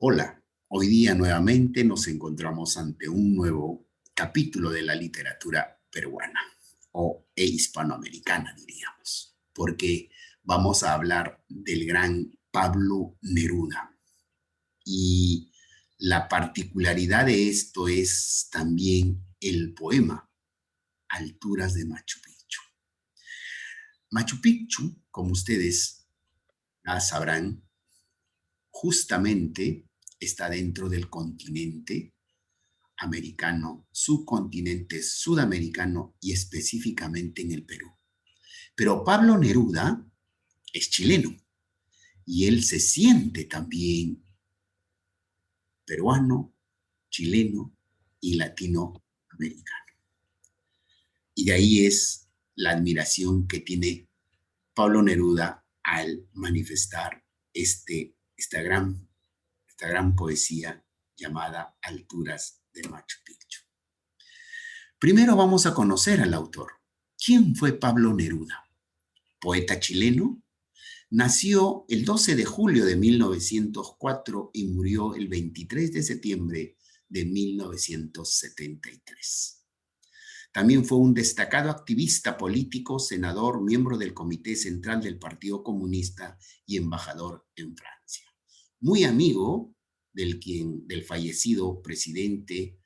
Hola, hoy día nuevamente nos encontramos ante un nuevo capítulo de la literatura peruana e hispanoamericana, diríamos, porque vamos a hablar del gran Pablo Neruda. Y la particularidad de esto es también el poema Alturas de Machu Picchu. Machu Picchu, como ustedes ya sabrán, justamente está dentro del continente americano, subcontinente sudamericano y específicamente en el Perú. Pero Pablo Neruda es chileno y él se siente también peruano, chileno y latinoamericano. Y de ahí es la admiración que tiene Pablo Neruda al manifestar esta gran poesía llamada Alturas de Machu Picchu. Primero vamos a conocer al autor. ¿Quién fue Pablo Neruda? Poeta chileno, nació el 12 de julio de 1904 y murió el 23 de septiembre de 1973. También fue un destacado activista político, senador, miembro del Comité Central del Partido Comunista y embajador en Francia. Muy amigo del fallecido presidente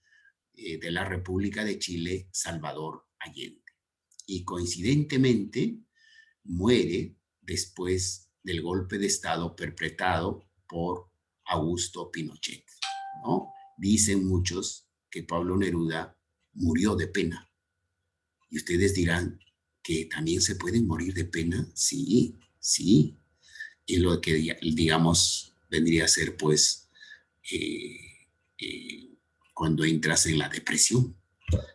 de la República de Chile, Salvador Allende. Y coincidentemente muere después del golpe de Estado perpetrado por Augusto Pinochet, ¿no? Dicen muchos que Pablo Neruda murió de pena. Y ustedes dirán que también se pueden morir de pena. Sí, sí. Y lo que, digamos, vendría a ser, pues, eh, eh, cuando entras en la depresión.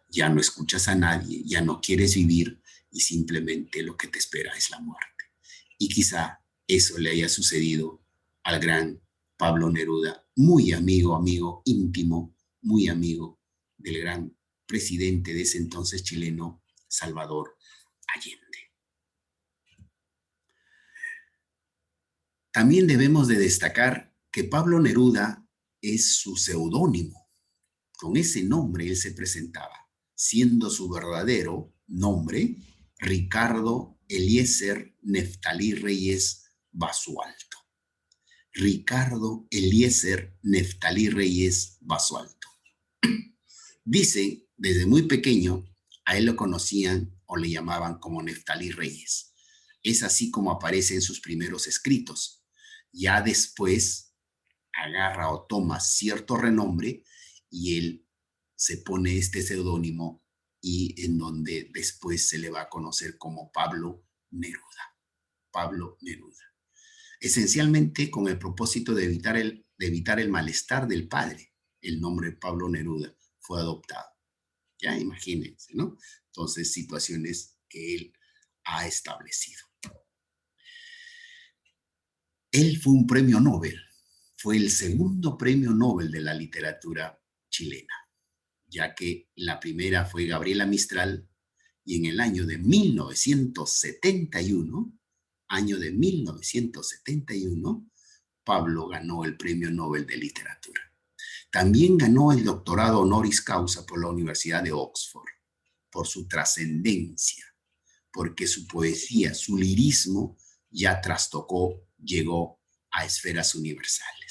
Ya no escuchas a nadie, ya no quieres vivir y simplemente lo que te espera es la muerte. Y quizá eso le haya sucedido al gran Pablo Neruda, muy amigo íntimo, muy amigo del gran presidente de ese entonces chileno, Salvador Allende. También debemos de destacar que Pablo Neruda es su seudónimo. Con ese nombre él se presentaba, siendo su verdadero nombre Ricardo Eliezer Neftalí Reyes Basualto. Ricardo Eliezer Neftalí Reyes Basualto. Dice, desde muy pequeño, a él lo conocían o le llamaban como Neftalí Reyes. Es así como aparece en sus primeros escritos. Ya después agarra o toma cierto renombre y él se pone este seudónimo y en donde después se le va a conocer como Pablo Neruda. Pablo Neruda. Esencialmente con el propósito de evitar el malestar del padre. El nombre Pablo Neruda fue adoptado. Ya imagínense, ¿no? Entonces, situaciones que él ha establecido. Él fue un premio Nobel. Fue el segundo premio Nobel de la literatura chilena, ya que la primera fue Gabriela Mistral y en el año de 1971, Pablo ganó el premio Nobel de literatura. También ganó el doctorado honoris causa por la Universidad de Oxford, por su trascendencia, porque su poesía, su lirismo ya trastocó, llegó a esferas universales.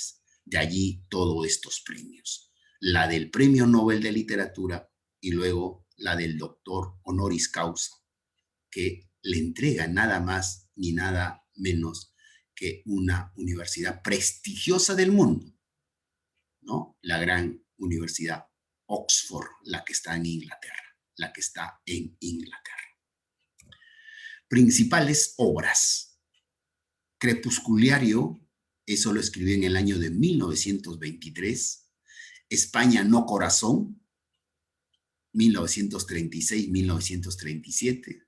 De allí todos estos premios. La del Premio Nobel de Literatura y luego la del doctor honoris causa, que le entrega nada más ni nada menos que una universidad prestigiosa del mundo, ¿no? La gran universidad Oxford, la que está en Inglaterra, Principales obras. Crepusculario, eso lo escribió en el año de 1923. España no corazón, 1936-1937.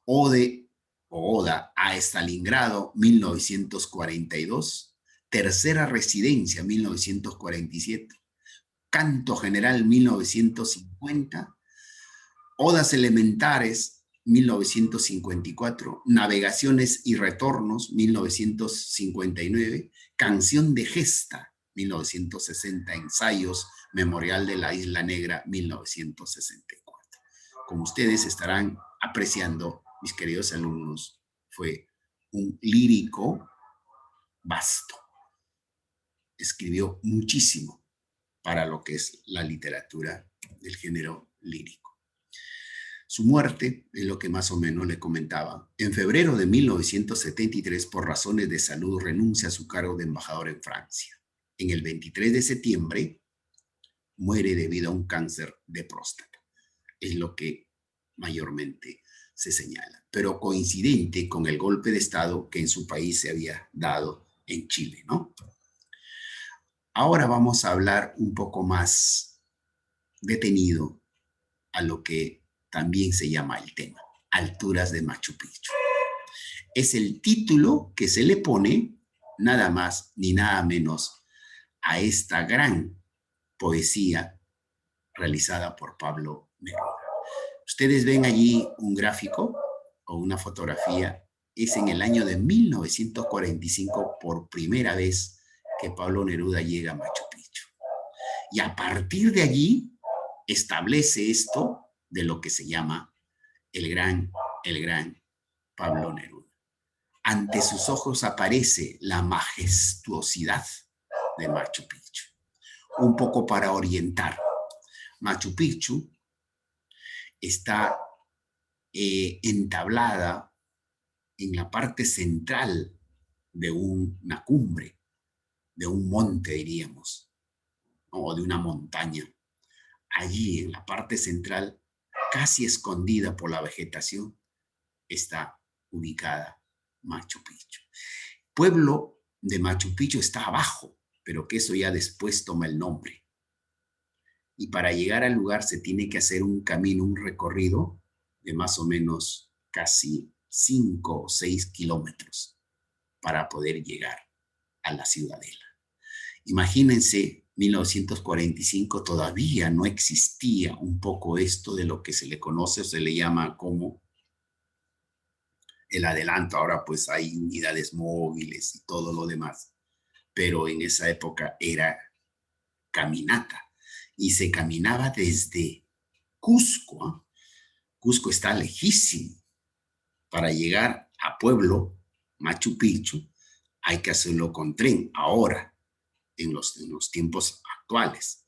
Oda a Stalingrado, 1942. Tercera residencia, 1947. Canto general, 1950. Odas elementares, 1954, Navegaciones y Retornos, 1959, Canción de Gesta, 1960, Ensayos, Memorial de la Isla Negra, 1964. Como ustedes estarán apreciando, mis queridos alumnos, fue un lírico vasto. Escribió muchísimo para lo que es la literatura del género lírico. Su muerte es lo que más o menos le comentaba. En febrero de 1973, por razones de salud, renuncia a su cargo de embajador en Francia. En el 23 de septiembre, muere debido a un cáncer de próstata. Es lo que mayormente se señala. Pero coincidente con el golpe de Estado que en su país se había dado en Chile, ¿no? Ahora vamos a hablar un poco más detenido a lo que también se llama el tema, Alturas de Machu Picchu. Es el título que se le pone nada más ni nada menos a esta gran poesía realizada por Pablo Neruda. Ustedes ven allí un gráfico o una fotografía, es en el año de 1945 por primera vez que Pablo Neruda llega a Machu Picchu. Y a partir de allí establece esto de lo que se llama el gran Pablo Neruda. Ante sus ojos aparece la majestuosidad de Machu Picchu. Un poco para orientar. Machu Picchu está entablada en la parte central de una cumbre, de un monte, diríamos, o de una montaña. Allí, en la parte central, casi escondida por la vegetación, está ubicada Machu Picchu. Pueblo de Machu Picchu está abajo, pero que eso ya después toma el nombre. Y para llegar al lugar se tiene que hacer un camino, un recorrido de más o menos casi 5 o 6 kilómetros para poder llegar a la ciudadela. Imagínense, 1945 todavía no existía un poco esto de lo que se le conoce o se le llama como el adelanto. Ahora pues hay unidades móviles y todo lo demás, pero en esa época era caminata y se caminaba desde Cusco. Cusco está lejísimo. Para llegar a Pueblo, Machu Picchu, hay que hacerlo con tren ahora, en los tiempos actuales,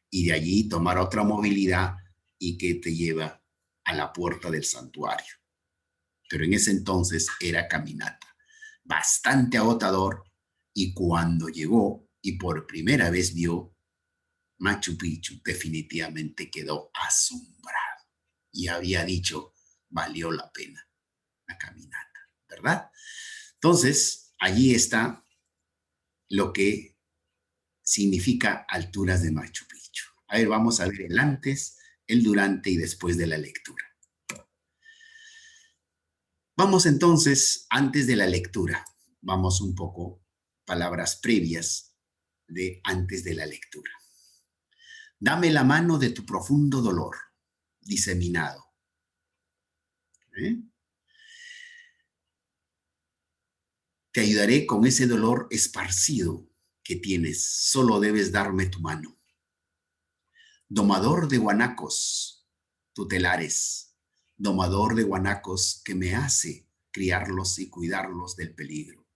y de allí tomar otra movilidad y que te lleva a la puerta del santuario. Pero en ese entonces era caminata, bastante agotador, y cuando llegó y por primera vez vio Machu Picchu, definitivamente quedó asombrado y había dicho, valió la pena la caminata, ¿verdad? Entonces, allí está lo que significa alturas de Machu Picchu. A ver, vamos a ver el antes, el durante y después de la lectura. Vamos entonces, antes de la lectura, vamos un poco, palabras previas de antes de la lectura. Dame la mano de tu profundo dolor, diseminado. Te ayudaré con ese dolor esparcido que tienes, solo debes darme tu mano. Domador de guanacos, tutelares, domador de guanacos que me hace criarlos y cuidarlos del peligro.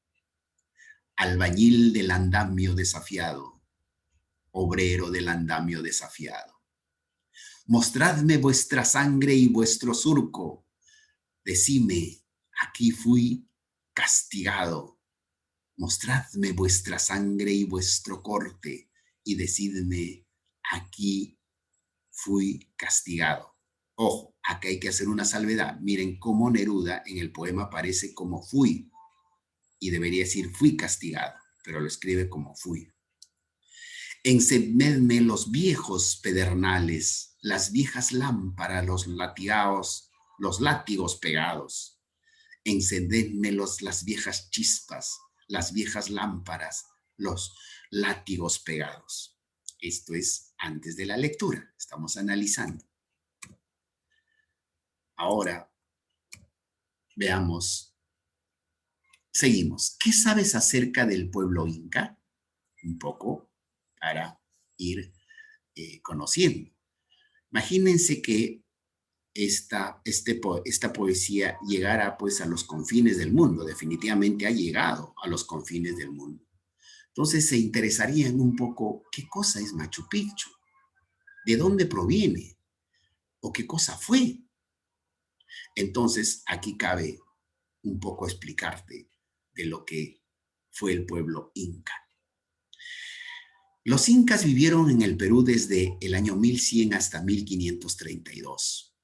Albañil del andamio desafiado, obrero del andamio desafiado. Mostradme vuestra sangre y vuestro surco. Decime, aquí fui castigado. Mostradme vuestra sangre y vuestro corte y decidme, aquí fui castigado. Ojo, acá hay que hacer una salvedad. Miren cómo Neruda en el poema aparece como fui y debería decir fui castigado, pero lo escribe como fui. Encendedme los viejos pedernales, las viejas lámparas, los látigos pegados. Encendedme las viejas chispas, las viejas lámparas, los látigos pegados. Esto es antes de la lectura, estamos analizando. Ahora, veamos, seguimos. ¿Qué sabes acerca del pueblo inca? Un poco. para ir conociendo. Imagínense que esta poesía llegara pues a los confines del mundo. Definitivamente ha llegado a los confines del mundo. Entonces se interesarían un poco qué cosa es Machu Picchu, de dónde proviene o qué cosa fue. Entonces aquí cabe un poco explicarte de lo que fue el pueblo inca. Los incas vivieron en el Perú desde el año 1100 hasta 1532.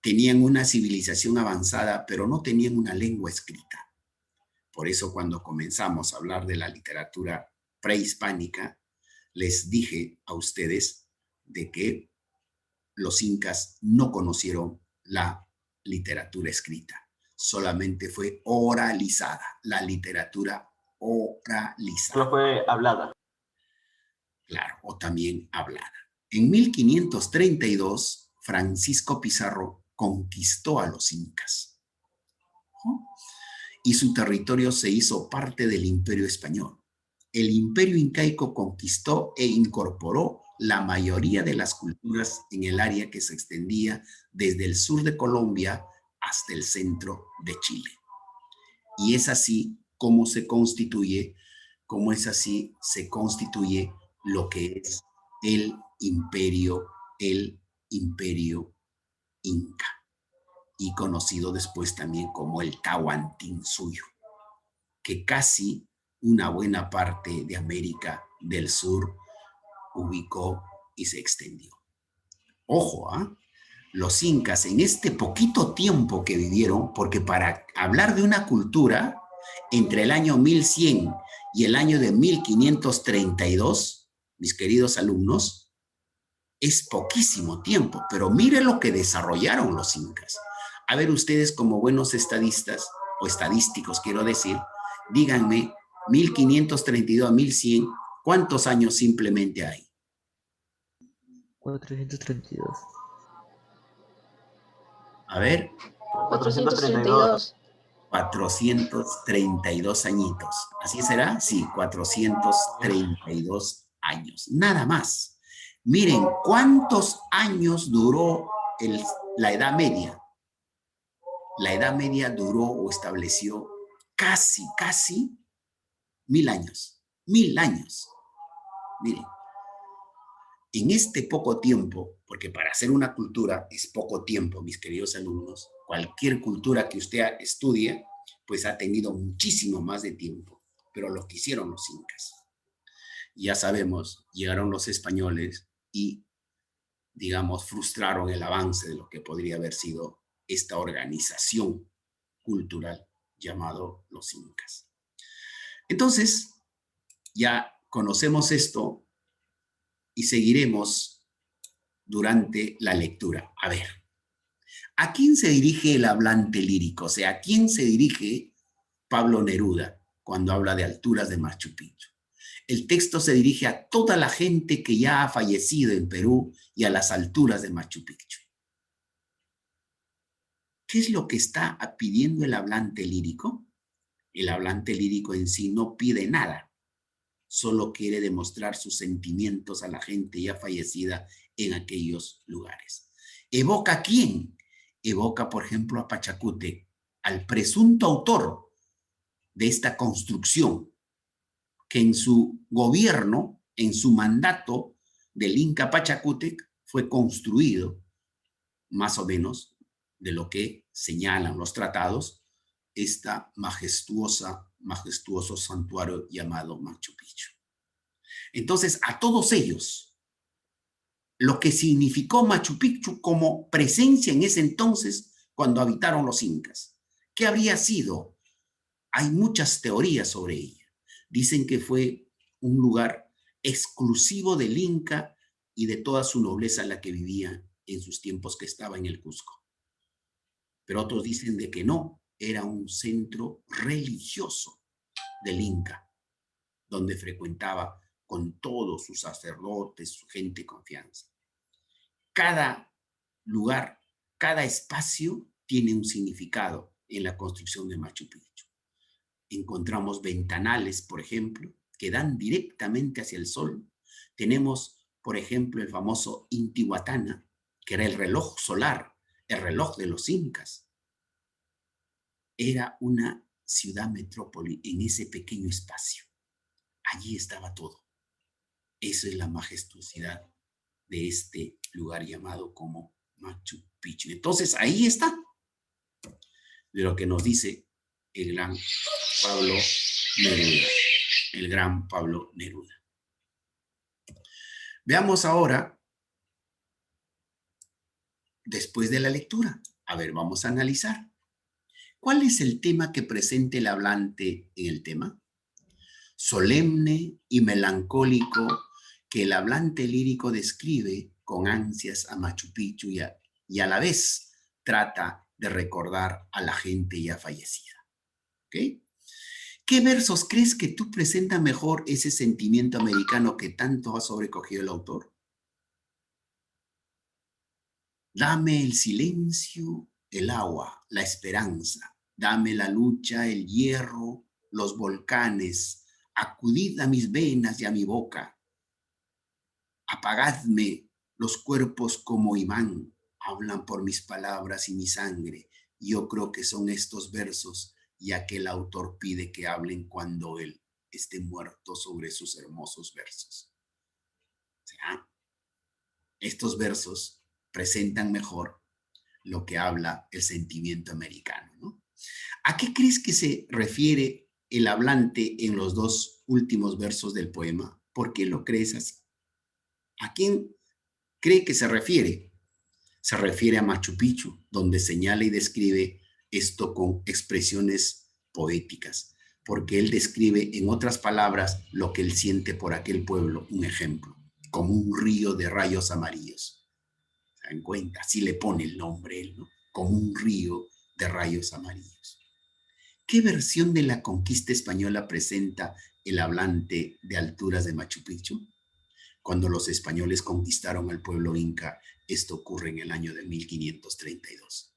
Tenían una civilización avanzada, pero no tenían una lengua escrita. Por eso cuando comenzamos a hablar de la literatura prehispánica, les dije a ustedes de que los incas no conocieron la literatura escrita. Solamente fue oralizada, la literatura oralizada. Solo fue hablada. Claro, o también hablada. En 1532, Francisco Pizarro conquistó a los incas y su territorio se hizo parte del Imperio Español. El Imperio Incaico conquistó e incorporó la mayoría de las culturas en el área que se extendía desde el sur de Colombia hasta el centro de Chile. Y es así como se constituye, lo que es el imperio Inca, y conocido después también como el Tahuantinsuyo, que casi una buena parte de América del Sur ubicó y se extendió. Ojo, los incas en este poquito tiempo que vivieron, porque para hablar de una cultura entre el año 1100 y el año de 1532, mis queridos alumnos, es poquísimo tiempo, pero mire lo que desarrollaron los incas. A ver, ustedes como buenos estadistas, o estadísticos quiero decir, díganme, 1532 a 1100, ¿cuántos años simplemente hay? 432. A ver. 432. 432 añitos. ¿Así será? Sí, 432 años. Nada más. Miren, ¿cuántos años duró la Edad Media? La Edad Media duró o estableció casi 1000 años. 1000 años. Miren, en este poco tiempo, porque para hacer una cultura es poco tiempo, mis queridos alumnos, cualquier cultura que usted estudie, pues ha tenido muchísimo más de tiempo, pero lo que hicieron los incas. Ya sabemos, llegaron los españoles y, digamos, frustraron el avance de lo que podría haber sido esta organización cultural llamado los incas. Entonces, ya conocemos esto y seguiremos durante la lectura. A ver, ¿a quién se dirige el hablante lírico? O sea, ¿a quién se dirige Pablo Neruda cuando habla de alturas de Machu Picchu? El texto se dirige a toda la gente que ya ha fallecido en Perú y a las alturas de Machu Picchu. ¿Qué es lo que está pidiendo el hablante lírico? El hablante lírico en sí no pide nada, solo quiere demostrar sus sentimientos a la gente ya fallecida en aquellos lugares. ¿Evoca a quién? Evoca, por ejemplo, a Pachacútec, al presunto autor de esta construcción, que en su gobierno, en su mandato del Inca Pachacútec, fue construido, más o menos, de lo que señalan los tratados, esta majestuoso santuario llamado Machu Picchu. Entonces, a todos ellos, lo que significó Machu Picchu como presencia en ese entonces cuando habitaron los incas, ¿qué habría sido? Hay muchas teorías sobre ella. Dicen que fue un lugar exclusivo del Inca y de toda su nobleza la que vivía en sus tiempos que estaba en el Cusco. Pero otros dicen de que no, era un centro religioso del Inca, donde frecuentaba con todos sus sacerdotes, su gente de confianza. Cada lugar, cada espacio tiene un significado en la construcción de Machu Picchu. Encontramos ventanales, por ejemplo, que dan directamente hacia el sol, Tenemos, por ejemplo, el famoso Intihuatana, que era el reloj solar, el reloj de los incas. Era una ciudad metrópoli en ese pequeño espacio. Allí estaba todo. Eso es la majestuosidad de este lugar llamado como Machu Picchu. Entonces, ahí está de lo que nos dice el gran Pablo Neruda. El gran Pablo Neruda. Veamos ahora, después de la lectura, a ver, vamos a analizar. ¿Cuál es el tema que presenta el hablante en el tema? Solemne y melancólico que el hablante lírico describe con ansias a Machu Picchu y a la vez trata de recordar a la gente ya fallecida. ¿Ok? ¿Qué versos crees que tú presenta mejor ese sentimiento americano que tanto ha sobrecogido el autor? Dame el silencio, el agua, la esperanza. Dame la lucha, el hierro, los volcanes. Acudid a mis venas y a mi boca. Apagadme los cuerpos como imán. Hablan por mis palabras y mi sangre. Yo creo que son estos versos, ya que el autor pide que hablen cuando él esté muerto sobre sus hermosos versos. O sea, estos versos presentan mejor lo que habla el sentimiento americano, ¿no? ¿A qué crees que se refiere el hablante en los dos últimos versos del poema? ¿Por qué lo crees así? ¿A quién cree que se refiere? Se refiere a Machu Picchu, donde señala y describe esto con expresiones poéticas, porque él describe, en otras palabras, lo que él siente por aquel pueblo, un ejemplo, como un río de rayos amarillos. ¿Se dan cuenta? Así le pone el nombre él, ¿no? Como un río de rayos amarillos. ¿Qué versión de la conquista española presenta el hablante de alturas de Machu Picchu? Cuando los españoles conquistaron al pueblo inca, esto ocurre en el año de 1532.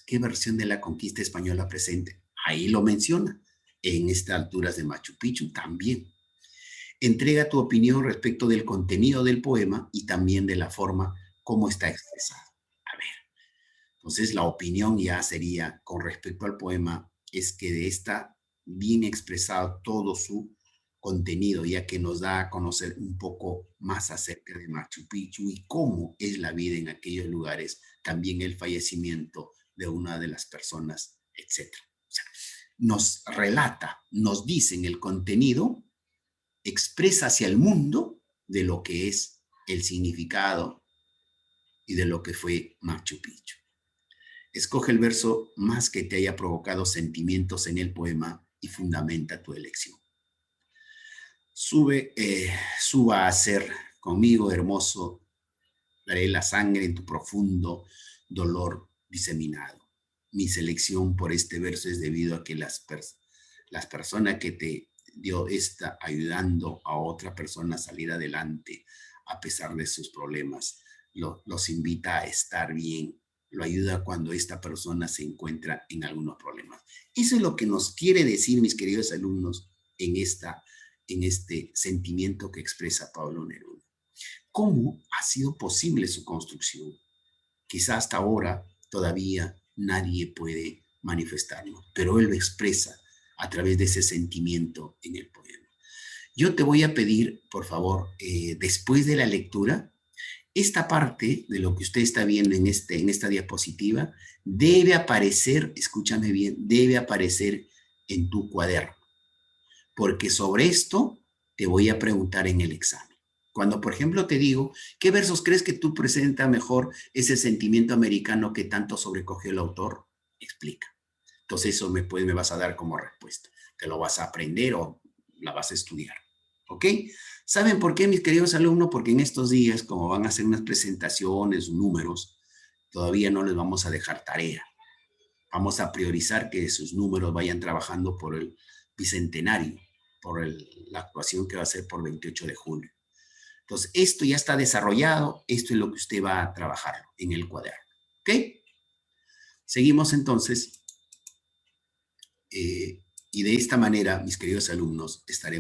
¿Qué versión de la conquista española presenta? Ahí lo menciona, en estas alturas de Machu Picchu también. Entrega tu opinión respecto del contenido del poema y también de la forma como está expresado. A ver, entonces la opinión ya sería con respecto al poema es que de esta viene expresado todo su contenido, ya que nos da a conocer un poco más acerca de Machu Picchu y cómo es la vida en aquellos lugares, también el fallecimiento de una de las personas, etc. O sea, nos relata, nos dice en el contenido, expresa hacia el mundo de lo que es el significado y de lo que fue Machu Picchu. Escoge el verso más que te haya provocado sentimientos en el poema y fundamenta tu elección. Suba a ser conmigo, hermoso, daré la sangre en tu profundo dolor diseminado. Mi selección por este verso es debido a que las personas que te dio está ayudando a otra persona a salir adelante a pesar de sus problemas. Los invita a estar bien, lo ayuda cuando esta persona se encuentra en algunos problemas. Eso es lo que nos quiere decir, mis queridos alumnos, en este sentimiento que expresa Pablo Neruda. ¿Cómo ha sido posible su construcción? Quizá hasta ahora todavía nadie puede manifestarlo, pero él lo expresa a través de ese sentimiento en el poema. Yo te voy a pedir, por favor, después de la lectura, esta parte de lo que usted está viendo en esta diapositiva debe aparecer, escúchame bien, debe aparecer en tu cuaderno, porque sobre esto te voy a preguntar en el examen. Cuando, por ejemplo, te digo, ¿qué versos crees que tú presenta mejor ese sentimiento americano que tanto sobrecogió el autor? Explica. Entonces eso me vas a dar como respuesta. Te lo vas a aprender o la vas a estudiar. ¿Ok? ¿Saben por qué, mis queridos alumnos? Porque en estos días, como van a hacer unas presentaciones, números, todavía no les vamos a dejar tarea. Vamos a priorizar que sus números vayan trabajando por el bicentenario, por la actuación que va a ser por 28 de julio. Entonces, esto ya está desarrollado, esto es lo que usted va a trabajar en el cuaderno. ¿Ok? Seguimos entonces, y de esta manera, mis queridos alumnos, estaremos